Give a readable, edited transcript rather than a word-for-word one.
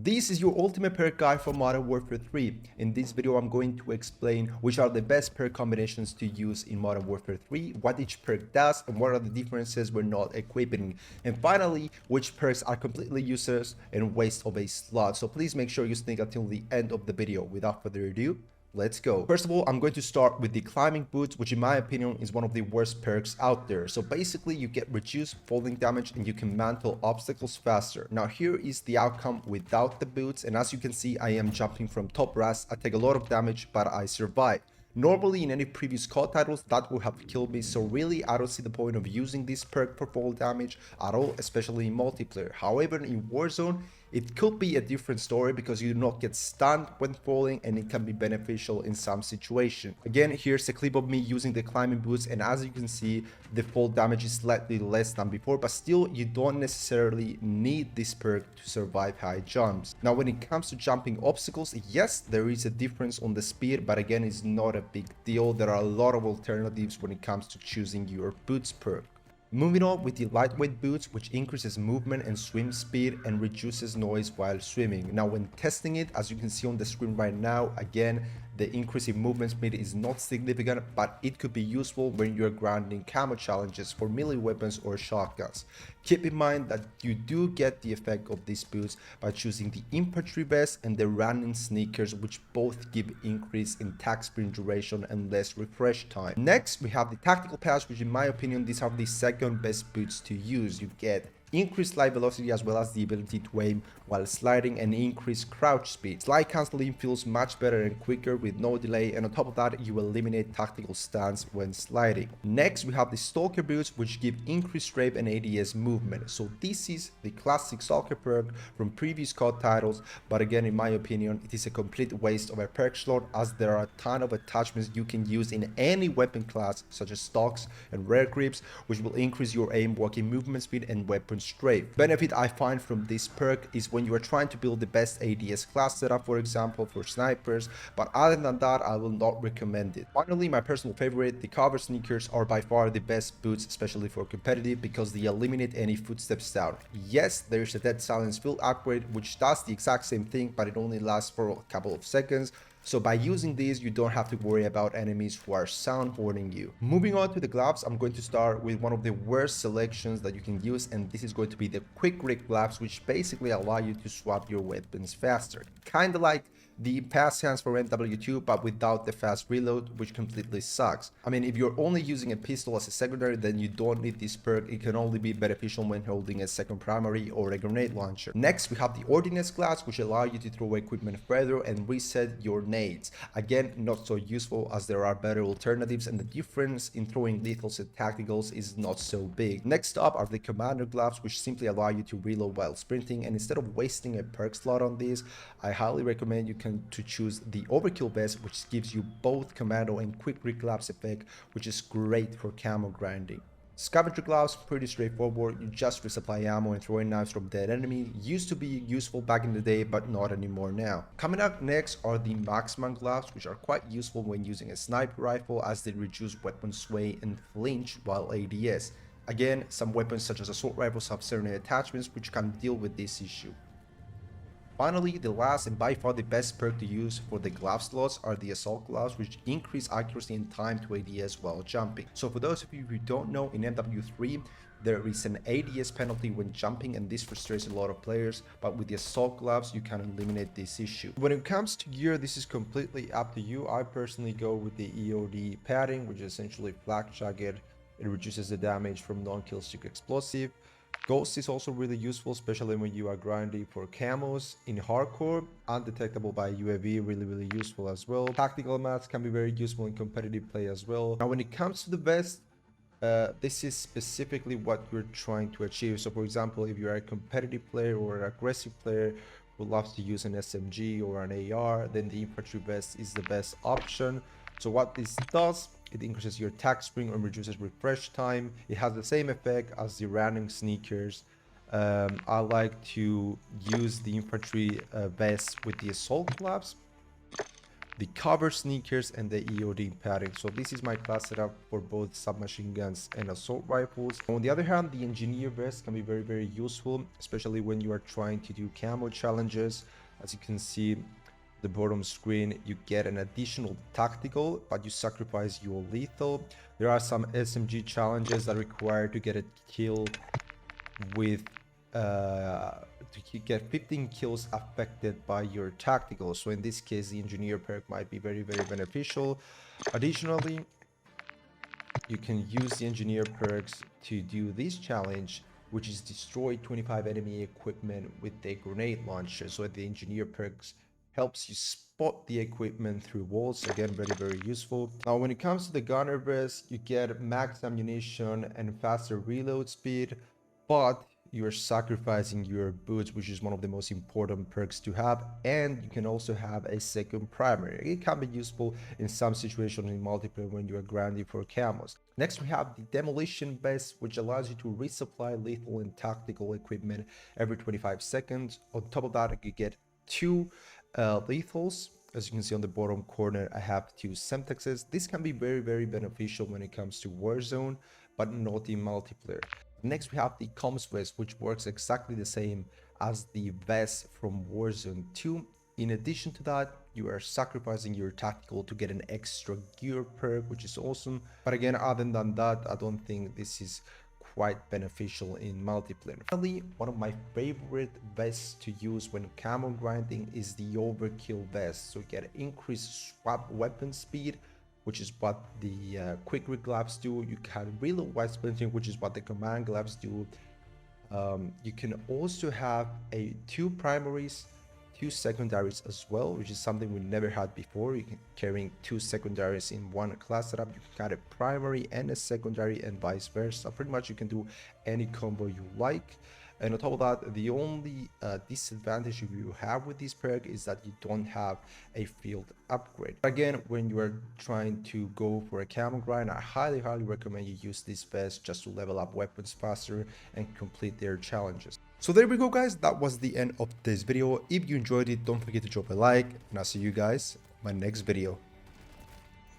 This is your ultimate perk guide for Modern Warfare 3. In this video, I'm going to explain which are the best perk combinations to use in Modern Warfare 3, what each perk does, and what are the differences when not equipping. And finally, which perks are completely useless and waste of a slot. So please make sure you stick until the end of the video. Without further ado, let's go. First of all, I'm going to start with the climbing boots, which in my opinion is one of the worst perks out there. So basically you get reduced falling damage and you can mantle obstacles faster. Now here is the outcome without the boots, and as you can see, I am jumping from top brass. I take a lot of damage, but I survive. Normally in any previous COD titles that would have killed me, so really I don't see the point of using this perk for fall damage at all, especially in multiplayer. However, in Warzone it could be a different story because you do not get stunned when falling, and it can be beneficial in some situation. Again, here's a clip of me using the climbing boots, and as you can see, the fall damage is slightly less than before, but still you don't necessarily need this perk to survive high jumps. Now when it comes to jumping obstacles, yes, there is a difference on the speed, but again, it's not a big deal. There are a lot of alternatives when it comes to choosing your boots perk. Moving on with the lightweight boots, which increases movement and swim speed and reduces noise while swimming. Now when testing it, as you can see on the screen right now, again, the increase in movement speed is not significant, but it could be useful when you're grinding camo challenges for melee weapons or shotguns. Keep in mind that you do get the effect of these boots by choosing the infantry vest and the running sneakers, which both give increase in attack sprint duration and less refresh time. Next, we have the tactical pads, which in my opinion, these are the second best boots to use. You get increased slide velocity as well as the ability to aim while sliding and increase crouch speed. Slide cancelling feels much better and quicker with no delay, and on top of that you eliminate tactical stance when sliding. Next, we have the stalker boots, which give increased strafe and ADS movement. So this is the classic stalker perk from previous COD titles, but again, in my opinion, it is a complete waste of a perk slot, as there are a ton of attachments you can use in any weapon class such as stocks and rare grips, which will increase your aim, walking movement speed and weapon strafe. Benefit I find from this perk is when you are trying to build the best ADS class setup, for example for snipers, but other than that I will not recommend it. Finally, my personal favorite, the cover sneakers are by far the best boots, especially for competitive, because they eliminate any footsteps down. Yes, there's a dead silence field upgrade which does the exact same thing, but it only lasts for a couple of seconds. So by using these, you don't have to worry about enemies who are soundboarding you. Moving on to the gloves, I'm going to start with one of the worst selections that you can use, and this is going to be the quick grip gloves, which basically allow you to swap your weapons faster. Kinda like the fast hands for MW2, but without the fast reload, which completely sucks. I mean, if you're only using a pistol as a secondary, then you don't need this perk. It can only be beneficial when holding a second primary or a grenade launcher. Next, we have the ordnance gloves, which allow you to throw equipment further and reset your nades. Again, not so useful, as there are better alternatives, and the difference in throwing lethals and tacticals is not so big. Next up are the commander gloves, which simply allow you to reload while sprinting, and instead of wasting a perk slot on these, I highly recommend you to choose the overkill vest, which gives you both commando and quick grip gloves effect, which is great for camo grinding. Scavenger gloves, pretty straightforward. You just resupply ammo and throwing knives from dead enemy. Used to be useful back in the day, but not anymore now. Coming up next are the marksman gloves, which are quite useful when using a sniper rifle, as they reduce weapon sway and flinch while ADS. Again, some weapons such as assault rifles have certain attachments which can deal with this issue. Finally, the last and by far the best perk to use for the glove slots are the assault gloves, which increase accuracy and time to ADS while jumping. So for those of you who don't know, in MW3 there is an ADS penalty when jumping, and this frustrates a lot of players, but with the assault gloves you can eliminate this issue. When it comes to gear, this is completely up to you. I personally go with the EOD padding, which is essentially flak jacket. It reduces the damage from non-kill stick explosive. Ghost is also really useful, especially when you are grinding for camos. In hardcore, undetectable by UAV, really useful as well. Tactical mats can be very useful in competitive play as well. Now when it comes to the vest, this is specifically what you're trying to achieve. So for example, if you're a competitive player or an aggressive player who loves to use an SMG or an AR, then the infantry vest is the best option. So what this does, it increases your attack sprint and reduces refresh time. It has the same effect as the running sneakers. I like to use the infantry vest with the assault gloves. the cover sneakers, and the EOD padding. So this is my class setup for both submachine guns and assault rifles. On the other hand, the engineer vest can be very useful, especially when you are trying to do camo challenges. As you can see, the bottom screen, you get an additional tactical, but you sacrifice your lethal. There are some SMG challenges that require to get a kill with to get 15 kills affected by your tactical. So in this case, the engineer perk might be very beneficial. Additionally, you can use the engineer perks to do this challenge, which is destroy 25 enemy equipment with a grenade launcher. So the engineer perks helps you spot the equipment through walls. Again, very useful. Now when it comes to the gunner vest, you get max ammunition and faster reload speed, but you're sacrificing your boots, which is one of the most important perks to have, and you can also have a second primary. It can be useful in some situations in multiplayer when you are grinding for camos. Next, we have the demolition vest, which allows you to resupply lethal and tactical equipment every 25 seconds. On top of that, you get 2 lethals. As you can see on the bottom corner, I have 2 Semtexes. This can be very beneficial when it comes to Warzone, but not in multiplayer. Next, we have the comms vest, which works exactly the same as the vest from Warzone 2. In addition to that, you are sacrificing your tactical to get an extra gear perk, which is awesome. But again, other than that, I don't think this is quite beneficial in multiplayer. Finally, one of my favorite vests to use when camo grinding is the overkill vest. So you get increased swap weapon speed, which is what the quick rig gloves do. You can reload while splinting, which is what the command gloves do. You can also have 2 primaries, 2 secondaries as well, which is something we never had before. You can carrying 2 secondaries in one class setup. You can get a primary and a secondary and vice versa. Pretty much you can do any combo you like. And on top of that, the only disadvantage you have with this perk is that you don't have a field upgrade. Again, when you are trying to go for a camo grind, I highly recommend you use this vest just to level up weapons faster and complete their challenges. So there we go, guys. That was the end of this video. If you enjoyed it, don't forget to drop a like, and I'll see you guys in my next video.